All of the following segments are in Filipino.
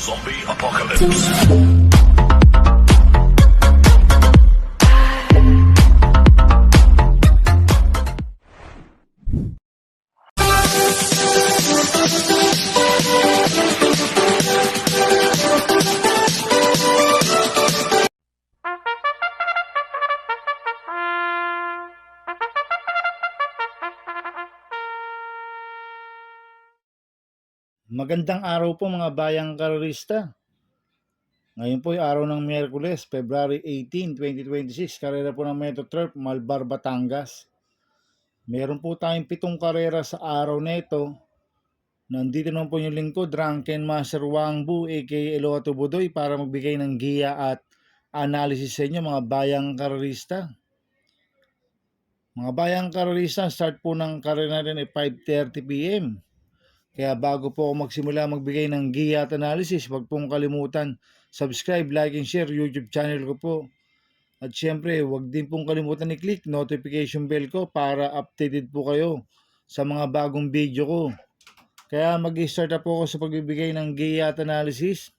Zombie Apocalypse. Magandang araw po mga bayang karerista. Ngayon po ay araw ng Miyerkules, February 18, 2026. Karera po ng Metro Turf, Malbar, Batangas. Meron po tayong 7 karera sa araw na ito. Nandito naman po yung lingkod, Drunken Master Wangbu, aka Eloato Budoy, para magbigay ng giya at analysis sa inyo mga bayang karerista. Mga bayang karerista, start po ng karera natin ay 5:30 PM. Kaya bago po ako magsimula magbigay ng giya at analysis, huwag pong kalimutan subscribe, like, and share YouTube channel ko po. At syempre, huwag din pong kalimutan i-click notification bell ko para updated po kayo sa mga bagong video ko. Kaya mag-start na po ako sa pagbibigay ng giya at analysis.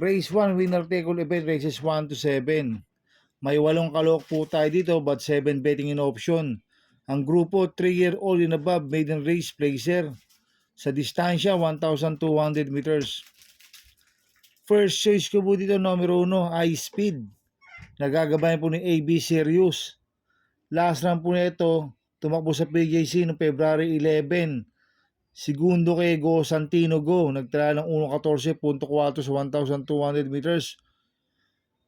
Race 1, winner take all event, races 1 to 7. May 8 kalok po tayo dito but 7 betting in option. Ang grupo 3-year-old and above, maiden race, placer. Sa distansya, 1,200 meters. First choice ko po dito, numero 1, High Speed. Nagagabayan po ni AB Sirius. Last run po nito, tumakbo sa PJC noong February 11. Segundo kay Go Santino Go. Nagtala ng 1.14.4 sa 1,200 meters.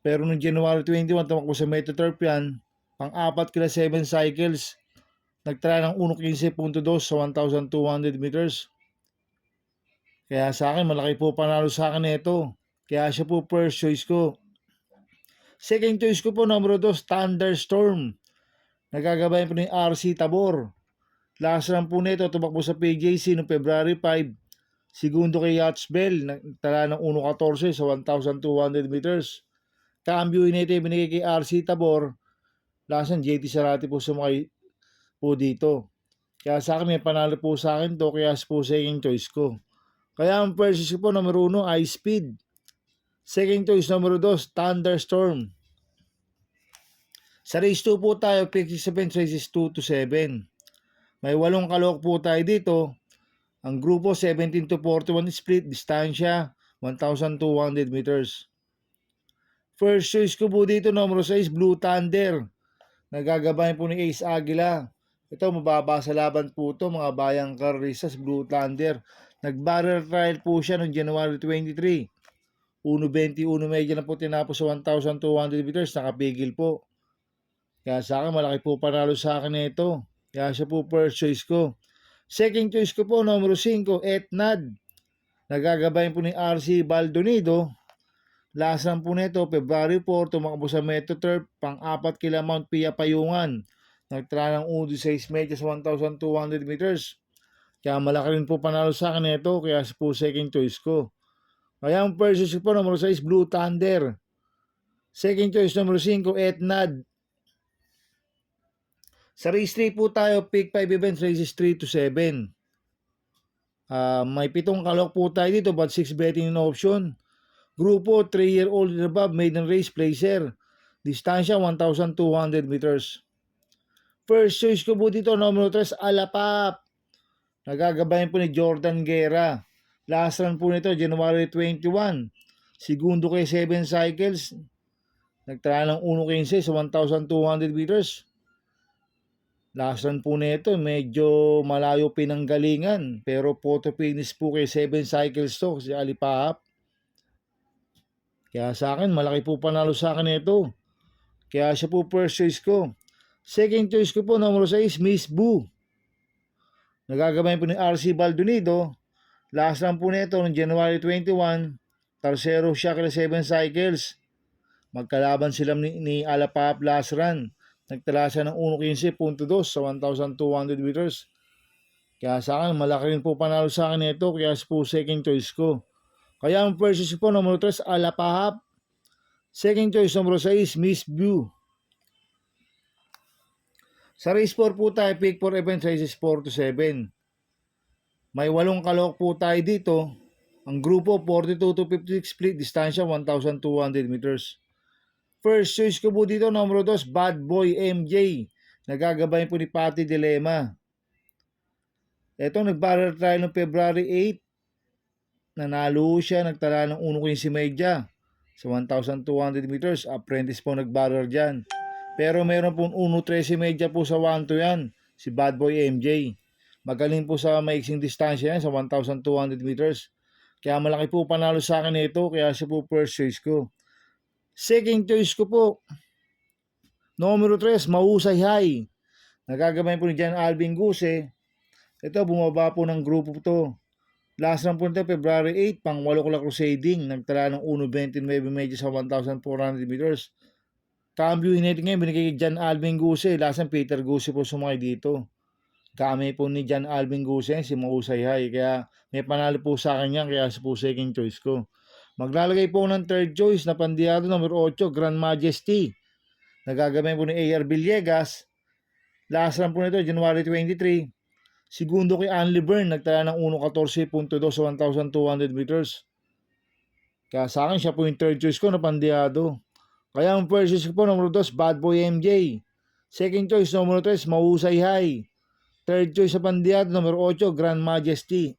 Pero noong January 21, tumakbo sa Metro Turf yan. Pang-apat kila 7 cycles. Nagtala ng 1.15.2 sa 1,200 meters. Kaya sa akin, malaki po panalo sa akin ito. Kaya siya po first choice ko. Second choice ko po, numero 2, Thunderstorm. Nagagabayan po ni RC Tabor. Last run po nito, tumakbo sa PJC noong February 5. Segundo kay Yachts Bell. Nagtala ng 1.14 sa 1,200 meters. Cambio nito binigay kay RC Tabor. Last run, JT Sarati po sumakay po dito. Kaya sa akin, may panalo po sa akin to. Kaya po second choice ko. Kaya ang first choice po, numero 1, High Speed. Second choice, numero 2, Thunderstorm. Sa race 2 po tayo, pick 7 races 2 to 7. May 8 kalok po tayo dito. Ang grupo 17 to 41 split, distansya 1,200 meters. First choice ko po dito, numero 6, Blue Thunder. Nagagabayan po ni Ace Aguila. Ito, mababa sa laban po ito, mga bayang karisas, Blue Thunder. Nag-barrel trial po siya noong January 23. 1.21 medyo na po tinapos sa 1,200 meters, nakapigil po. Kaya sa akin, malaki po panalo sa akin ito. Kaya siya po first choice ko. Second choice ko po, numero 5, Etnad. Nagagabayan po ni RC Baldonido. Last run po nito, February 4, tumakbo sa Metro Turf, pang-4 kila Mount Pia Payungan. Nagtala ng 1.16 medyo sa 1,200 meters. Kaya malaki rin po panalo sa akin ito, kaya po second choice ko. Kaya ang first choice po, numero 6, Blue Thunder. Second choice, numero 5, Etnad. Sa race 3 po tayo, pick 5 events, races 3 to 7. May 7 kalok po tayo dito, but 6 betting in option. Grupo 3-year-old and above, maiden race, placer. Distansya, 1,200 meters. First choice ko po dito, numero 3, Alapap. Nagagabayan po ni Jordan Guerra. Last run po nito, January 21. Segundo kay 7 cycles. Nagtala ng 1.15 sa 1,200 meters. Last run po nito, medyo malayo pinanggalingan. Pero photo finish po kay 7 cycles to, si Alipahap. Kaya sa akin, malaki po panalo sa akin ito. Kaya siya po first choice ko. Second choice ko po, numero 6, Miss Boo. Nagagabayan po ni RC Baldonido. Last run po nito, noong January 21. Tarsero siya kila 7 cycles. Magkalaban sila ni Alapap last run. Nagtala siya ng 1.15.2 sa 1,200 meters. Kaya sa akin, malaki rin po panalo sa akin ito. Kaya po second choice ko. Kaya ang first choice po, numero 3, Alapahap. Second choice, numero 6, Miss View. Sa race 4 po tayo, pick 4 events, races 4 to 7. May 8 kalok po tayo dito. Ang grupo 42 to 56 split, distansya 1,200 meters. First choice ko po dito, numero 2, Bad Boy MJ. Nagagabay po ni Patty Dilema. Ito, nag-barrel trial noong February 8. Nanalo siya, nagtala ng 1.15 medya sa 1,200 meters. Apprentice po nag-barrel dyan. Pero meron po 1.13 medya po sa 1-2 yan, si Bad Boy MJ. Magaling po sa maiksing distansya yan sa 1,200 meters. Kaya malaki po panalo sa akin ito, kaya siya po first choice ko. Second choice ko po, numero 3, Mahusay High. Nagagabay po ni John Alvin Guse. Ito, bumaba po ng grupo to. Last run po nito, February 8, pang 8 o'clock crusading. Nagtala ng 1.29 medyo sa 1,400 meters. Cambio United ngayon, binigay kay John Alvin Guse. Last run, Peter Guse po sumakay dito. Kami po ni John Alvin Guse, si Mahusay High. Kaya may panalo po sa akin yan, kaya sa po second choice ko. Maglalagay po ng third choice na pandiyado numero 8, Grand Majesty. Nagagabay po ni A.R. Villegas. Last run po nito, January 23. Segundo kay Anli Byrne, nagtala ng 1.14.2 sa 1,200 meters. Kaya sa akin, siya po yung third choice ko na pandiyado. Kaya ang first choice ko po, numero 2, Bad Boy MJ. Second choice, numero 3, Mahusay High. Third choice sa pandiyado, numero 8, Grand Majesty.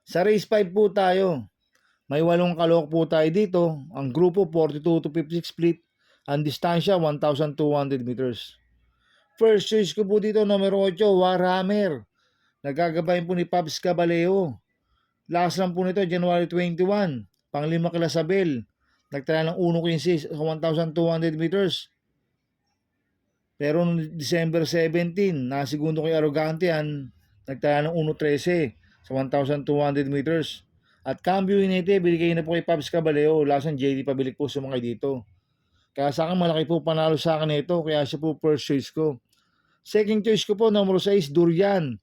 Sa race 5 po tayo. May 8 kalok po tayo dito. Ang grupo 42 to 56 split. Ang distansya 1,200 meters. First choice ko po dito, numero 8, Warhammer. Nagagabayin po ni Pabs Caballeo. Last run po nito, January 21. Pang-5 kila Sabel. Nagtala ng 1.15 sa 1,200 meters. Pero noong December 17, nasisegundo kay Arrogante yan, nagtala ng 1.13 sa 1,200 meters. At Cambio United, binigay na po kay Pabs Caballeo. Last run, JD Pabilik po sumakay dito. Kaya sa akin, malaki po panalo sa akin ito. Kaya siya po first choice ko. Second choice ko po, numero 6, Durian.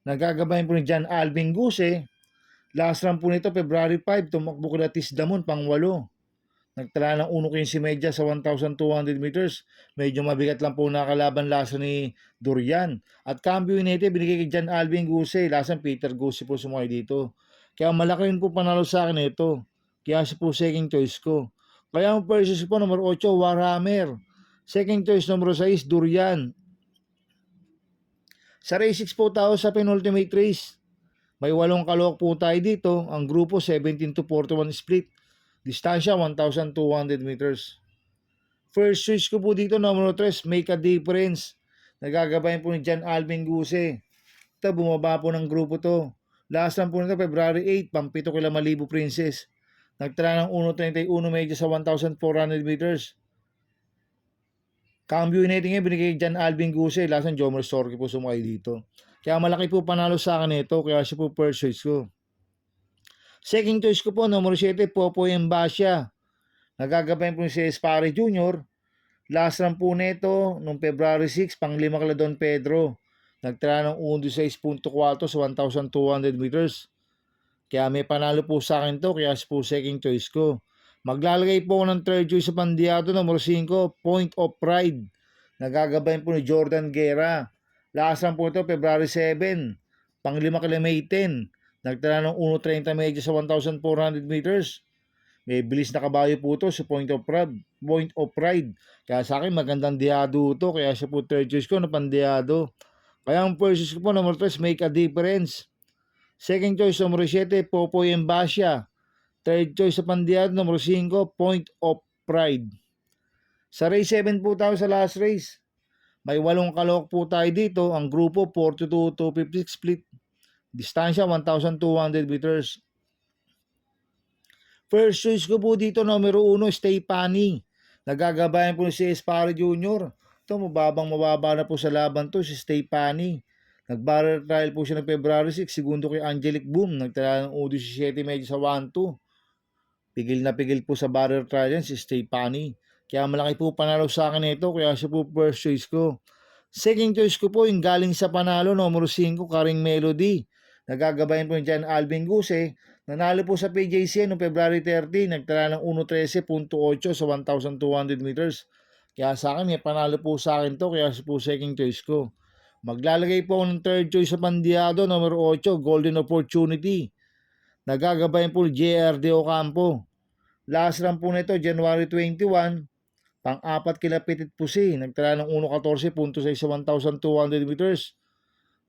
Nagagabayan po ni John Alvin Guse. Last run po nito, February 5, tumakbo kila Tisdamon, pang 8. Nagtala ng 1.15 medya sa 1,200 meters. Medyo mabigat lang po nakalaban lasa ni Durian. At Cambio United, binigay kay John Alvin Guse. Lasa Peter Guse po sumakay dito. Kaya malaki rin po panalo sa akin ito. Kaya siya po second choice ko. Kaya ang first choice po, numero 8, Warhammer. Second choice, numero 6, Durian. Sa race 6 po tayo sa penultimate race. May 8 kalok po tayo dito. Ang grupo 17 to 41 split. Distansya 1,200 meters. First choice ko po dito, numero 3, Make a Difference. Nagagabayan po ni John Alvin Guse. Ito, bumaba po ng grupo to. Last run po nito, February 8, pang 7 kila Malibu Princess. Nagtala ng 1.31 medyo sa 1,400 meters. Cambio United ngayon, binigay kay John Alvin Guse. Last run, Jomer Storky po sumakay dito. Kaya malaki po panalo sa akin ito, kaya siya po first choice ko. Second choice ko po, numero 7, Popoy Embasya. Nagagabayan po si Espare Jr. Last run po nito, noong February 6, pang 5 kala Don Pedro. Nagtala ng 1.16.4 sa 1,200 meters. Kaya may panalo po sa akin to, kaya po second choice ko. Maglalagay po ng third choice sa pandiyado, numero 5, Point of Pride. Nagagabayan po ni Jordan Guerra. Last run po ito, February 7, pang 5 kala May 10. Nagtala ng 1.30 medyo sa 1,400 meters. May bilis na kabayo po ito sa Point of Pride. Kaya sa akin, magandang diyado ito. Kaya siya po third choice ko na pandiyado. Kaya ang first choice ko po, number 3, Make a Difference. Second choice, numero 7, Popoy Embasya. Third choice sa pandiyado, numero 5, Point of Pride. Sa race 7 po tayo sa last race. May 8 kalok po tayo dito. Ang grupo 42 to 56 split. Distansya 1,200 meters. First choice ko po dito, numero 1, Stay Pani. Nagagabayan po si Espare Jr. Ito, mababa na po sa laban to si Stay Pani. Nag-barrel trial po siya ng February 6, segundo kay Angelic Boom. Nagtala ng 17 medyo sa 1-2. Pigil na pigil po sa barrel trial yan si Stay Pani. Kaya malaki po panalo sa akin ito, kaya siya po first choice ko. Second choice ko po yung galing sa panalo, numero 5, Karing Melody. Nagagabayan po ni John Alvin Guse. Nanalo po sa PJC noong February 30, nagtala ng 1.13.8 sa 1,200 meters. Kaya sa akin, may panalo po sa akin to, kaya po second choice ko. Maglalagay po ng third choice sa pandiyado, numero 8, Golden Opportunity. Nagagabayan po ni JRD Ocampo. Last run po nito, January 21, pang-apat kila Petit Pusi. Nagtala ng 1.14 punto sa 1,200 meters.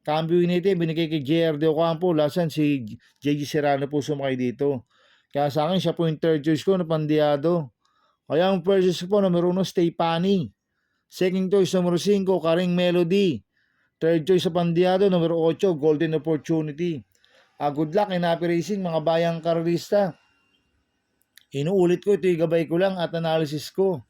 Cambio Unity, binigay kay JRD Ocampo. Last run, si JG Serrano po sumakay dito. Kaya sa akin, siya po yung third choice ko na Pandiado. Kaya ang first choice ko po, numero 1, Stay Pani. Second choice, numero 5, Karing Melody. Third choice sa Pandiado, numero 8, Golden Opportunity. Good luck in Happy Racing, mga bayang karalista. Inuulit ko, ito yung gabay ko lang at analysis ko.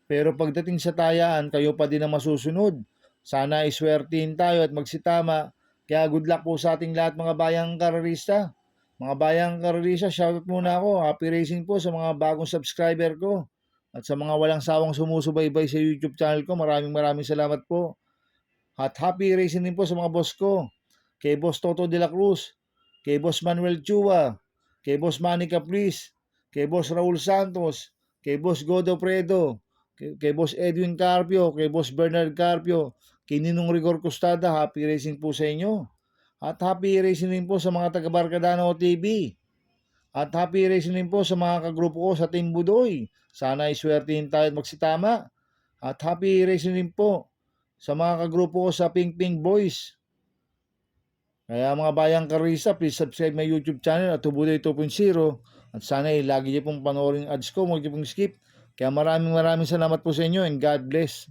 Pero pagdating sa tayaan, kayo pa din ang masusunod. Sana iswertihin tayo at magsitama. Kaya good luck po sa ating lahat mga bayang karalista. Mga bayang karalista, shoutout muna ako. Happy Racing po sa mga bagong subscriber ko. At sa mga walang sawang sumusubaybay sa YouTube channel ko, maraming salamat po. At happy racing din po sa mga boss ko. Kay Boss Toto de la Cruz, kay Boss Manuel Chua, kay Boss Manny Caprice, kay Boss Raul Santos, kay Boss Godo Predo, kay Boss Edwin Carpio, kay Boss Bernard Carpio, kay Ninong Rigor Costada. Happy racing po sa inyo. At happy racing din po sa mga taga Barcadano TV. At happy racing din po sa mga kagrupo ko sa Team Budoy. Sana iswertihin tayo at magsitama. At happy racing din po sa mga kagrupo ko sa Ping Ping Boys. Kaya mga bayang karisa, please subscribe my YouTube channel at Tubuday 2.0. At sana lagi niyo pong panoorin ads ko, huwag niyo pong skip. Kaya maraming salamat po sa inyo and God bless.